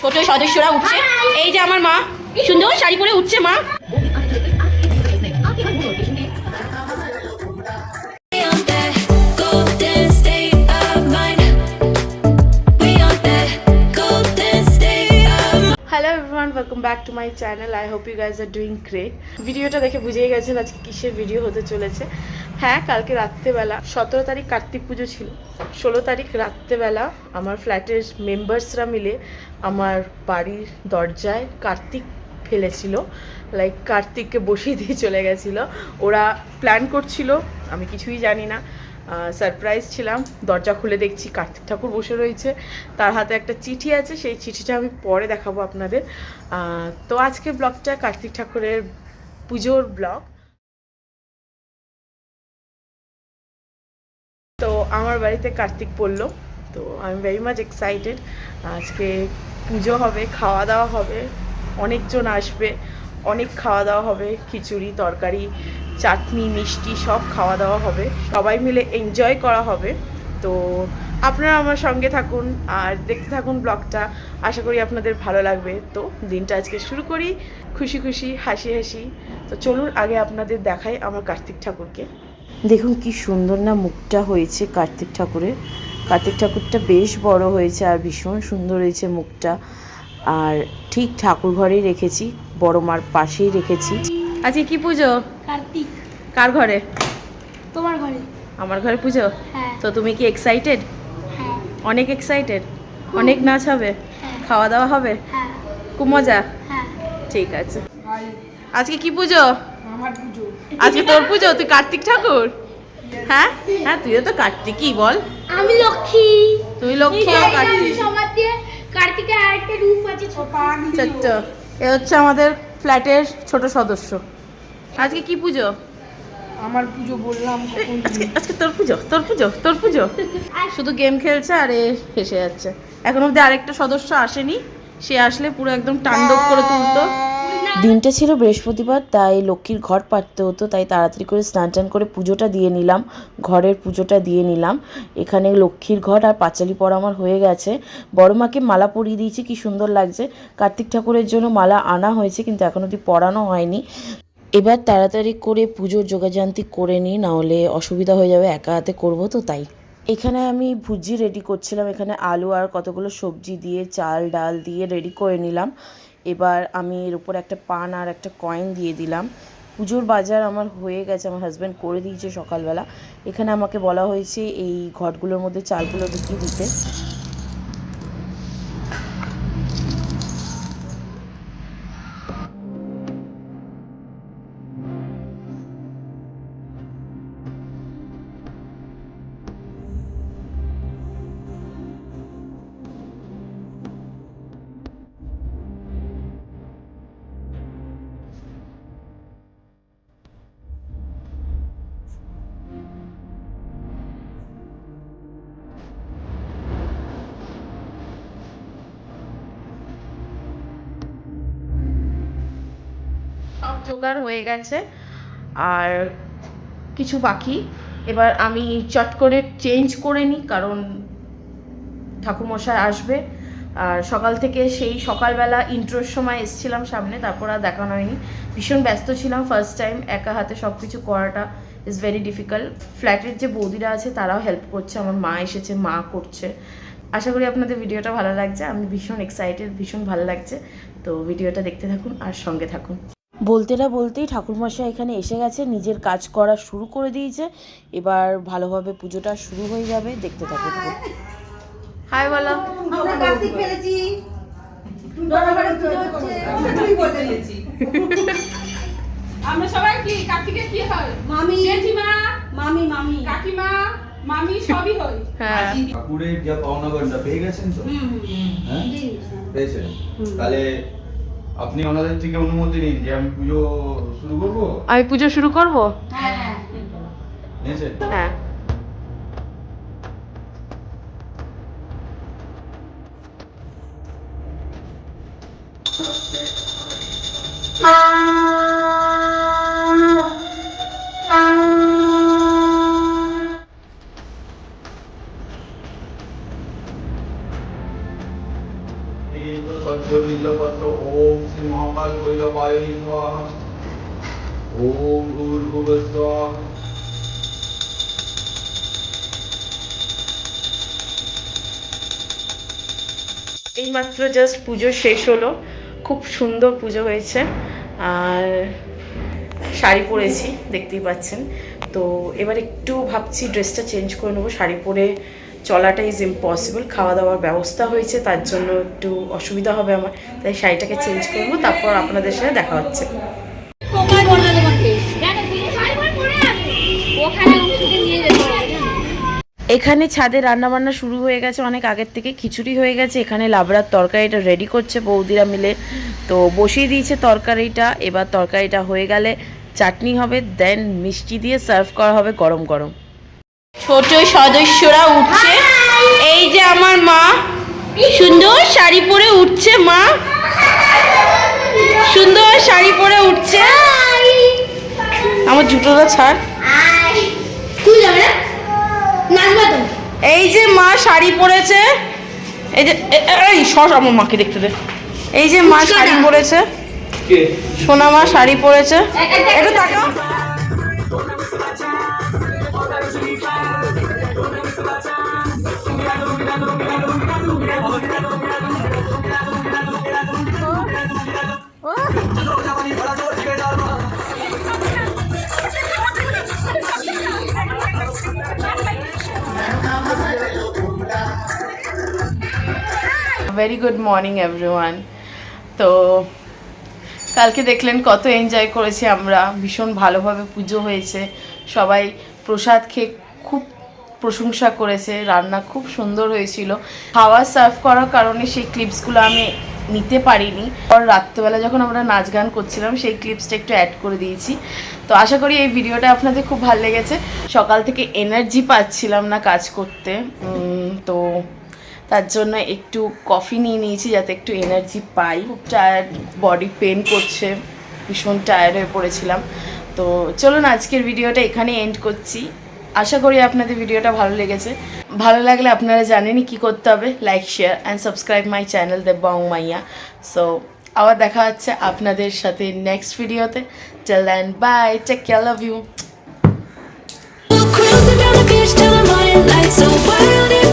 ছোট সদস্যরা উঠছে, এই যে আমার মা সুন্দর শাড়ি পরে উঠছে মা। Hello everyone, welcome back to my channel. I hope you guys are doing great. ভিডিওটা দেখে বুঝেই গেছেন আজকে কিসের ভিডিও হতে চলেছে। হ্যাঁ, কালকে রাত্রেবেলা 17 তারিখ কার্তিক পুজো ছিল। 16 তারিখ রাত্রেবেলা আমার ফ্ল্যাটের মেম্বার্সরা মিলে আমার বাড়ির দরজায় কার্তিক ফেলেছিল, লাইক কার্তিককে বসিয়ে দিয়ে চলে গেছিলো। ওরা প্ল্যান করছিল, আমি কিছুই জানি না, সারপ্রাইজ ছিলাম। দরজা খুলে দেখছি কার্তিক ঠাকুর বসে রয়েছে, তার হাতে একটা চিঠি আছে, সেই চিঠিটা আমি পরে দেখাবো আপনাদের। তো আজকে ব্লগটা কার্তিক ঠাকুরের পুজোর ব্লগ। তো আমার বাড়িতে কার্তিক পড়লো, তো I am very much excited. আজকে পুজো হবে, খাওয়া দাওয়া হবে, অনেকজন আসবে, অনেক খাওয়া দাওয়া হবে, খিচুড়ি তরকারি চাটনি মিষ্টি সব খাওয়া দাওয়া হবে, সবাই মিলে এনজয় করা হবে। তো আপনারা আমার সঙ্গে থাকুন আর দেখতে থাকুন ব্লগটা, আশা করি আপনাদের ভালো লাগবে। তো দিনটা আজকে শুরু করি খুশি খুশি হাসি হাসি। তো চলুন আগে আপনাদের দেখাই আমার কার্তিক ঠাকুরকে। দেখুন কি সুন্দর না মুখটা হয়েছে কার্তিক ঠাকুরের। কার্তিক ঠাকুরটা বেশ বড় হয়েছে আর ভীষণ সুন্দর হয়েছে মুখটা। আর ঠিক ঠাকুর ঘরেই রেখেছি, বড় মার পাশেই রেখেছি। আজকে কি পুজো? কার্তিক। কার ঘরে? তোমার ঘরে। আমার ঘরে পুজো? হ্যাঁ। তো তুমি কি এক্সাইটেড? হ্যাঁ। অনেক এক্সাইটেড? অনেক নাচ হবে? হ্যাঁ। খাওয়া দাওয়া হবে? হ্যাঁ। খুব মজা? হ্যাঁ। ঠিক আছে। আজকে কি পুজো? আমার পুজো। আজকে তোর পুজো? তুই কার্তিক ঠাকুর? হ্যাঁ হ্যাঁ, তুইও তো কার্তিকই, বল। আমি লক্ষ্মী। তুমি লক্ষ্মী আর কার্তিক। সবার দিয়ে কার্তিকের আরেকটা রূপ আছে, ছোট্ট। এ হচ্ছে আমাদের ফ্ল্যাটের ছোট সদস্য। আজকে কি পুজো? আমার পুজো বললাম কখন। আজকে তোর পুজো, তোর পুজো, তোর পুজো। শুধু গেম খেলছে আর এ হেসে যাচ্ছে। এখন অব্দি আরেকটা সদস্য আসেনি, সে আসলে পুরো একদম তাণ্ডব করে তুলতো। দিনটা ছিল বৃহস্পতিবার, তাই লক্ষ্মীর ঘর পাততে হতো, তাই তাড়াতাড়ি করে স্নান টান করে পুজোটা দিয়ে নিলাম, ঘরের পুজোটা দিয়ে নিলাম। এখানে লক্ষ্মীর ঘর আর পাঁচালি পরা আমার হয়ে গেছে। বড় মাকে মালা পরিয়ে দিয়েছি, কি সুন্দর লাগছে। কার্তিক ঠাকুরের জন্য মালা আনা হয়েছে কিন্তু এখন অব্দি পরানো হয়নি। এবার তাড়াতাড়ি করে পুজোর যোগাযান্তি করে নিই, নাহলে অসুবিধা হয়ে যাবে, একা হাতে করবো তো তাই। এখানে আমি ভুজি রেডি করছিলাম, এখানে আলু আর কতগুলো সবজি দিয়ে চাল ডাল দিয়ে রেডি করে নিলাম। এবার আমি এর উপর একটা পান আর একটা কয়েন দিয়ে দিলাম। পুজোর বাজার আমার হয়ে গেছে, আমার হাজব্যান্ড করে দিয়েছে সকালবেলা। এখানে আমাকে বলা হয়েছে এই ঘটগুলোর মধ্যে চালগুলো ঢুকিয়ে দিতে। সব জোগাড় হয়ে গেছে আর কিছু বাকি। এবার আমি চট করে চেঞ্জ করে নিই, কারণ ঠাকুরমশাই আসবে। আর সকাল থেকে সেই সকালবেলা ইন্ট্রোর সময় এসেছিলাম সামনে, তারপর আর দেখানো হয়নি, ভীষণ ব্যস্ত ছিলাম। ফার্স্ট টাইম একা হাতে সব কিছু করাটা ইজ ভেরি ডিফিকাল্ট। ফ্ল্যাটের যে বৌদিরা আছে তারাও হেল্প করছে, আমার মা এসেছে, মা করছে। আশা করি আপনাদের ভিডিওটা ভালো লাগছে, আমি ভীষণ এক্সাইটেড, ভীষণ ভালো লাগছে। তো ভিডিওটা দেখতে থাকুন আর সঙ্গে থাকুন। বলতে না বলতেই ঠাকুরমশাই এখানে এসে গেছে, নিজের কাজ করা শুরু করে দিয়েছে। এবার ভালোভাবে পুজোটা শুরু হয়ে যাবে, দেখতে থাকুন। হাই বলো। আমরা কার্তিক পেরেছি। আমরা সবাই কি কার্তিকের কি হয়? মামি, জেঠিমা, মামি, মামি, কাকিমা, মামি সবই হয়। হ্যাঁ, ঠাকুরের যা পাওনা গন্ডা পেয়ে গেছেন তো? হ্যাঁ পেয়েছেন? তাহলে আপনি ওনাদের থেকে অনুমতি নিন যে আমি পুজো শুরু করব। আমি পুজো শুরু করব। হ্যাঁ নিয়েছেন? হ্যাঁ। বিল্বপত্র বিল্বপত্র ওম শ্রী মহাকাল ভৈরবায় স্বাহা ওম ভূর্ভুবঃ স্বাহা। এইমাত্র জাস্ট পুজো শেষ হলো, খুব সুন্দর পুজো হয়েছে। আর শাড়ি পরেছি দেখতেই পাচ্ছেন। তো এবার একটু ভাবছি ড্রেসটা চেঞ্জ করে নেবো, শাড়ি পরে চলাটা ইজ ইম্পসিবল। খাওয়া দাওয়ার ব্যবস্থা হয়েছে, তার জন্য একটু অসুবিধা হবে আমার, তাই শাড়িটাকে চেঞ্জ করবো, তারপর আপনাদের সাথে দেখা হচ্ছে। এখানে ছাদে রান্নাবান্না শুরু হয়ে গেছে অনেক আগের থেকে, খিচুড়ি হয়ে গেছে, এখানে লাবড়ার তরকারিটা রেডি করছে বৌদিরা মিলে। তো বসিয়ে দিয়েছে তরকারিটা, এবার তরকারিটা হয়ে গেলে চাটনি হবে, দেন মিষ্টি দিয়ে সার্ভ করা হবে গরম গরম। ছোট সদস্যরা উঠছে, এই যে আমার মা সুন্দর শাড়ি পরে উঠছে, মা সুন্দর শাড়ি পরে উঠছে। আমার জুতোটা ছাড়, এই যে মা শাড়ি পরেছে, এই যে এই সস আমার মাকে দেখতে দে, এই যে মা শাড়ি পরেছে, সোনা মা শাড়ি পরেছে, একটু তাকাও। Very good morning everyone. তো কালকে দেখলেন কত এনজয় করেছি আমরা, ভীষণ ভালোভাবে পুজো হয়েছে, সবাই প্রসাদ খেয়ে খুব প্রশংসা করেছে, রান্না খুব সুন্দর হয়েছিল। খাওয়া সার্ভ করার কারণে সেই ক্লিপসগুলো আমি নিতে পারিনি, আর রাত্রেবেলা যখন আমরা নাচ গান করছিলাম সেই ক্লিপসটা একটু অ্যাড করে দিয়েছি। তো আশা করি এই ভিডিওটা আপনাদের খুব ভালো লেগেছে। সকাল থেকে এনার্জি পাচ্ছিলাম না কাজ করতে, তো তার জন্য একটু কফি নিয়ে নিয়েছি যাতে একটু এনার্জি পাই। খুব টায়ার্ড, বডি পেন করছে, ভীষণ টায়ার্ড হয়ে পড়েছিলাম। তো চলুন আজকের ভিডিওটা এখানে এন্ড করছি। আশা করি আপনাদের ভিডিওটা ভালো লেগেছে। ভালো লাগলে আপনারা জানেনই কী করতে হবে, like share and subscribe my channel দেববং মাইয়া। সো আবার দেখা হচ্ছে আপনাদের সাথে নেক্সট ভিডিওতে। Till then bye, take care, love you. Cruising down the beach till the morning light, so wild.